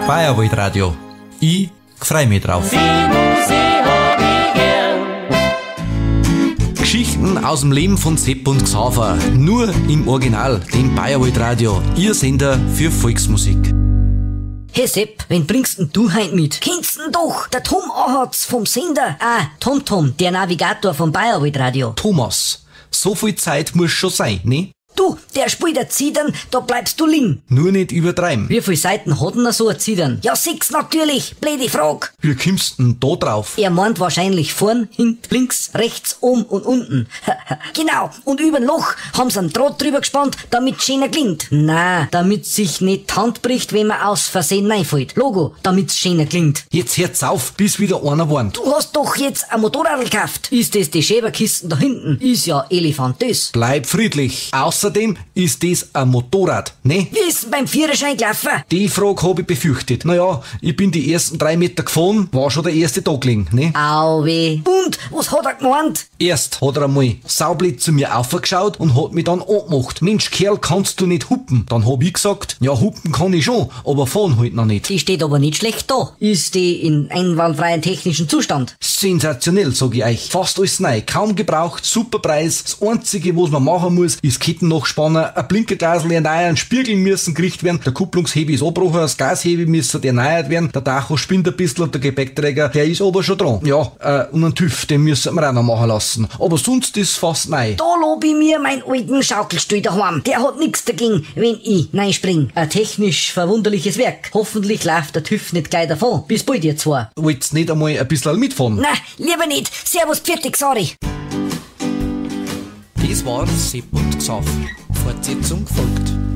Bayerwald Radio. Ich freu mich drauf. Geschichten aus dem Leben von Sepp und Xaver. Nur im Original, dem Bayerwald Radio. Ihr Sender für Volksmusik. Hey Sepp, wen bringst denn du heim mit? Kennst denn doch, der Tom Ahatz vom Sender. Tom, der Navigator vom Bayerwald Radio. Thomas, so viel Zeit muss schon sein, ne? Du, der spielt ein Zidern, da bleibst du liegen. Nur nicht übertreiben. Wie viele Seiten hat denn so ein Zidern? Ja, 6 natürlich, blöde Frage. Wie kommst denn da drauf? Er meint wahrscheinlich vorn, hinten, links, rechts, oben und unten. Genau, und über ein Loch haben sie einen Draht drüber gespannt, damit es schöner klingt. Na, damit sich nicht die Hand bricht, wenn man aus Versehen reinfällt. Logo, damit es schöner klingt. Jetzt hört's auf, bis wieder einer warnt. Du hast doch jetzt ein Motorrad gekauft. Ist das die Schäberkisten da hinten? Ist ja elefantös. Bleib friedlich. Außerdem ist das ein Motorrad, ne? Wie ist denn beim Führerschein gelaufen? Die Frage hab ich befürchtet. Naja, ich bin die ersten 3 Meter gefahren, war schon der erste Tag gelegen, ne? Auwe. Und, was hat er gemeint? Erst hat er einmal saublöd zu mir aufgeschaut und hat mich dann angemacht. Mensch, Kerl, kannst du nicht hupen? Dann hab ich gesagt, ja, hupen kann ich schon, aber fahren halt noch nicht. Die steht aber nicht schlecht da. Ist die in einwandfreien technischen Zustand? Sensationell, sag ich euch. Fast alles neu, kaum gebraucht, super Preis. Das Einzige, was man machen muss, ist Ketten nachspannen, ein Blinkerglasl erneuern, ein Spiegel müssen gerichtet werden, der Kupplungshebel ist abgebrochen, das Gashebel müssen erneuert werden, der Tacho spinnt ein bisschen und der Gepäckträger, der ist aber schon dran. Ja, und einen TÜV, den müssen wir auch noch machen lassen. Aber sonst ist fast neu. Da lob ich mir meinen alten Schaukelstuhl daheim. Der hat nix dagegen, wenn ich reinspring. Ein technisch verwunderliches Werk. Hoffentlich läuft der TÜV nicht gleich davon. Bis bald, ihr zwei. Wollt's nicht einmal ein bisschen mitfahren? Na, lieber nicht. Servus, pfiat, sorry. Das war Sepp und Xaver. Fortsetzung folgt.